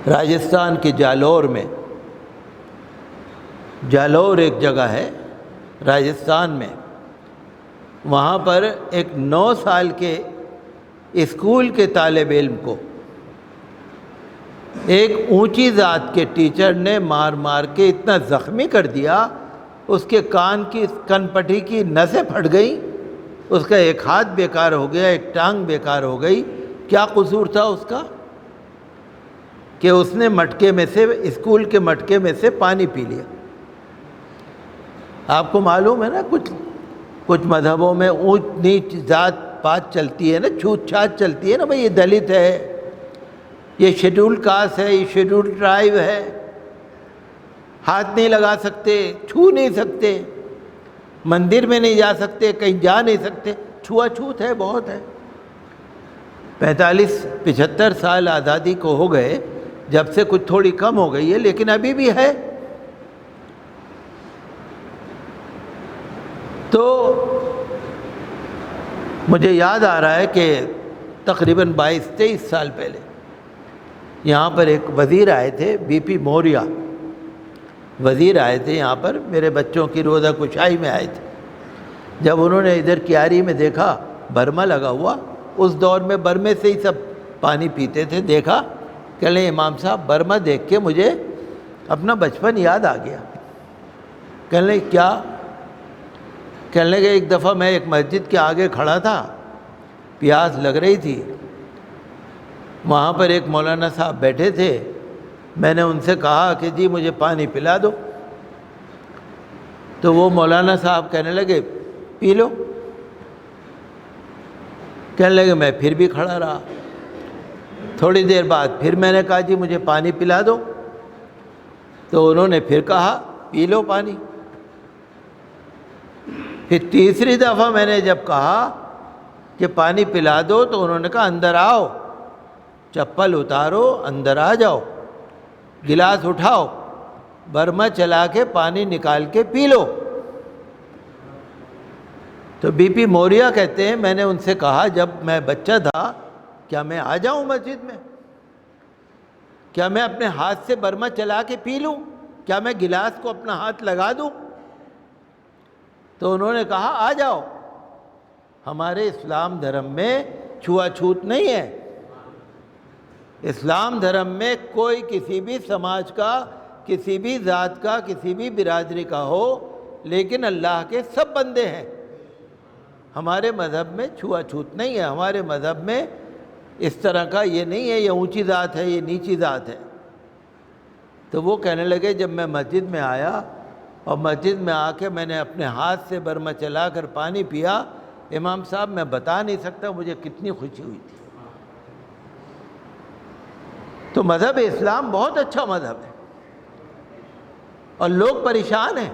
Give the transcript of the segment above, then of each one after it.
راجستھان کے جالور میں، جالور ایک جگہ ہے راجستھان میں، وہاں پر ایک 9 سال کے اسکول کے طالب علم کو ایک اونچی ذات کے ٹیچر نے مار مار کے اتنا زخمی کر دیا، اس کے کان پٹی کی نسیں پھٹ گئیں، اس کا ایک ہاتھ بیکار ہو گیا، ایک ٹانگ بیکار ہو گئی۔ کیا قصور تھا اس کا کہ اس نے مٹکے میں سے، اسکول کے مٹکے میں سے پانی پی لیا۔ آپ کو معلوم ہے نا، کچھ مذہبوں میں اونچ نیچ ذات پات چلتی ہے نا، چھوت چھات چلتی ہے نا، بھئی یہ دلت ہے، یہ شیڈول کاسٹ ہے، یہ شیڈول ٹرائب ہے، ہاتھ نہیں لگا سکتے، چھو نہیں سکتے، مندر میں نہیں جا سکتے، کہیں جا نہیں سکتے، چھوا چھوت ہے، بہت ہے۔ 45-75 سال آزادی کو ہو گئے، جب سے کچھ تھوڑی کم ہو گئی ہے، لیکن ابھی بھی ہے۔ تو مجھے یاد آ رہا ہے کہ تقریباً 22-23 سال پہلے یہاں پر ایک وزیر آئے تھے، بی پی موریہ وزیر آئے تھے یہاں پر، میرے بچوں کی روزہ کشائی میں آئے تھے۔ جب انہوں نے ادھر کیاری میں دیکھا برما لگا ہوا، اس دور میں برمے سے ہی سب پانی پیتے تھے، دیکھا، کہنے لگے امام صاحب برما دیکھ کے مجھے اپنا بچپن یاد آ گیا۔ کہنے لگے کیا؟ کہنے لگے ایک دفعہ میں ایک مسجد کے آگے کھڑا تھا، پیاس لگ رہی تھی، وہاں پر ایک مولانا صاحب بیٹھے تھے، میں نے ان سے کہا کہ جی مجھے پانی پلا دو، تو وہ مولانا صاحب کہنے لگے پی لو۔ کہنے لگے میں پھر بھی کھڑا رہا، تھوڑی دیر بعد پھر میں نے کہا جی مجھے پانی پلا دو، تو انہوں نے پھر کہا پی لو پانی۔ پھر تیسری دفعہ میں نے جب کہا کہ پانی پلا دو، تو انہوں نے کہا اندر آؤ، چپل اتارو، اندر آ جاؤ، گلاس اٹھاؤ، برما چلا کے پانی نکال کے پی لو۔ تو بی پی موریہ کہتے ہیں میں نے ان سے کہا جب میں بچہ تھا، کیا میں آ جاؤں مسجد میں؟ کیا میں اپنے ہاتھ سے برما چلا کے پی لوں؟ کیا میں گلاس کو اپنا ہاتھ لگا دوں؟ تو انہوں نے کہا آ جاؤ، ہمارے اسلام دھرم میں چھوا چھوت نہیں ہے۔ اسلام دھرم میں کوئی کسی بھی سماج کا، کسی بھی ذات کا، کسی بھی برادری کا ہو، لیکن اللہ کے سب بندے ہیں۔ ہمارے مذہب میں چھوا چھوت نہیں ہے، ہمارے مذہب میں اس طرح کا یہ نہیں ہے، یہ اونچی ذات ہے، یہ نیچی ذات ہے۔ تو وہ کہنے لگے جب میں مسجد میں آیا اور مسجد میں آ کے میں نے اپنے ہاتھ سے برما چلا کر پانی پیا، امام صاحب میں بتا نہیں سکتا مجھے کتنی خوشی ہوئی تھی۔ تو مذہب اسلام بہت اچھا مذہب ہے، اور لوگ پریشان ہیں۔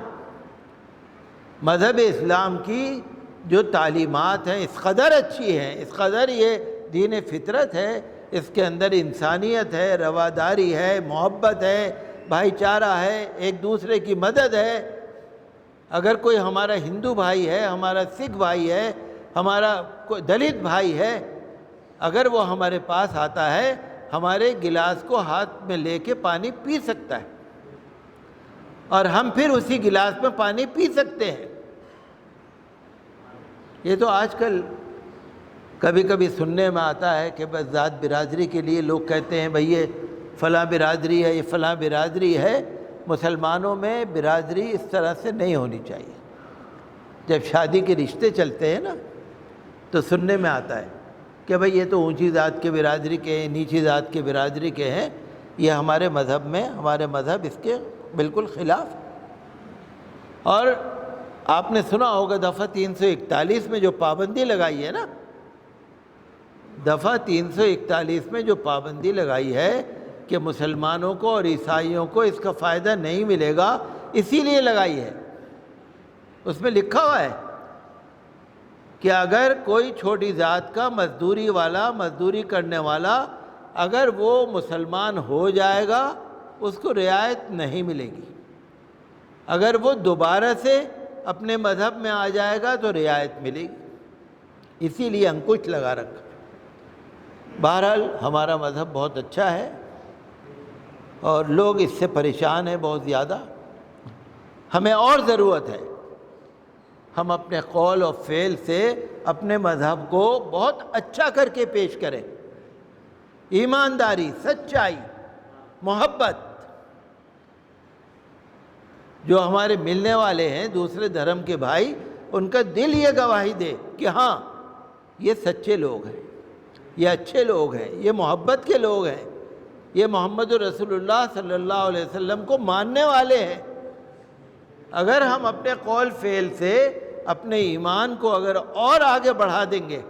مذہب اسلام کی جو تعلیمات ہیں اس قدر اچھی ہیں، اس قدر یہ دین فطرت ہے، اس کے اندر انسانیت ہے، رواداری ہے، محبت ہے، بھائی چارہ ہے، ایک دوسرے کی مدد ہے۔ اگر کوئی ہمارا ہندو بھائی ہے، ہمارا سکھ بھائی ہے، ہمارا کوئی دلت بھائی ہے، اگر وہ ہمارے پاس آتا ہے، ہمارے گلاس کو ہاتھ میں لے کے پانی پی سکتا ہے، اور ہم پھر اسی گلاس میں پانی پی سکتے ہیں۔ یہ تو آج کل کبھی کبھی سننے میں آتا ہے کہ بس ذات برادری کے لیے لوگ کہتے ہیں بھئی یہ فلاں برادری ہے، یہ فلاں برادری ہے۔ مسلمانوں میں برادری اس طرح سے نہیں ہونی چاہیے۔ جب شادی کے رشتے چلتے ہیں نا، تو سننے میں آتا ہے کہ بھئی یہ تو اونچی ذات کے برادری کے ہیں، نیچی ذات کے برادری کے ہیں۔ یہ ہمارے مذہب میں، ہمارے مذہب اس کے بالکل خلاف ہے۔ اور آپ نے سنا ہوگا دفعہ 341 میں جو پابندی لگائی ہے نا، دفعہ 341 میں جو پابندی لگائی ہے کہ مسلمانوں کو اور عیسائیوں کو اس کا فائدہ نہیں ملے گا، اسی لیے لگائی ہے۔ اس میں لکھا ہوا ہے کہ اگر کوئی چھوٹی ذات کا مزدوری والا، مزدوری کرنے والا، اگر وہ مسلمان ہو جائے گا اس کو رعایت نہیں ملے گی، اگر وہ دوبارہ سے اپنے مذہب میں آ جائے گا تو رعایت ملے گی، اسی لیے انکش لگا رکھا۔ بہرحال ہمارا مذہب بہت اچھا ہے، اور لوگ اس سے پریشان ہیں بہت زیادہ. ہمیں اور ضرورت ہے ہم اپنے قول و فعل سے اپنے مذہب کو بہت اچھا کر کے پیش کریں. ایمانداری، سچائی، محبت. جو ہمارے ملنے والے ہیں دوسرے دھرم کے بھائی، ان کا دل یہ گواہی دے کہ ہاں یہ سچے لوگ ہیں، یہ اچھے لوگ ہیں، یہ محبت کے لوگ ہیں، یہ محمد رسول اللہ صلی اللہ علیہ وسلم کو ماننے والے ہیں. اگر ہم اپنے قول فعل سے اپنے ایمان کو اگر اور آگے بڑھا دیں گے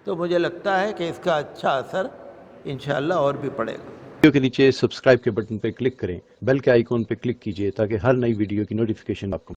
تو مجھے لگتا ہے کہ اس کا اچھا اثر انشاءاللہ اور بھی پڑے گا. ویڈیو کے نیچے سبسکرائب کے بٹن پہ کلک کریں، بیل کے آئیکن پہ کلک کیجئے تاکہ ہر نئی ویڈیو کی نوٹیفیکیشن آپ کو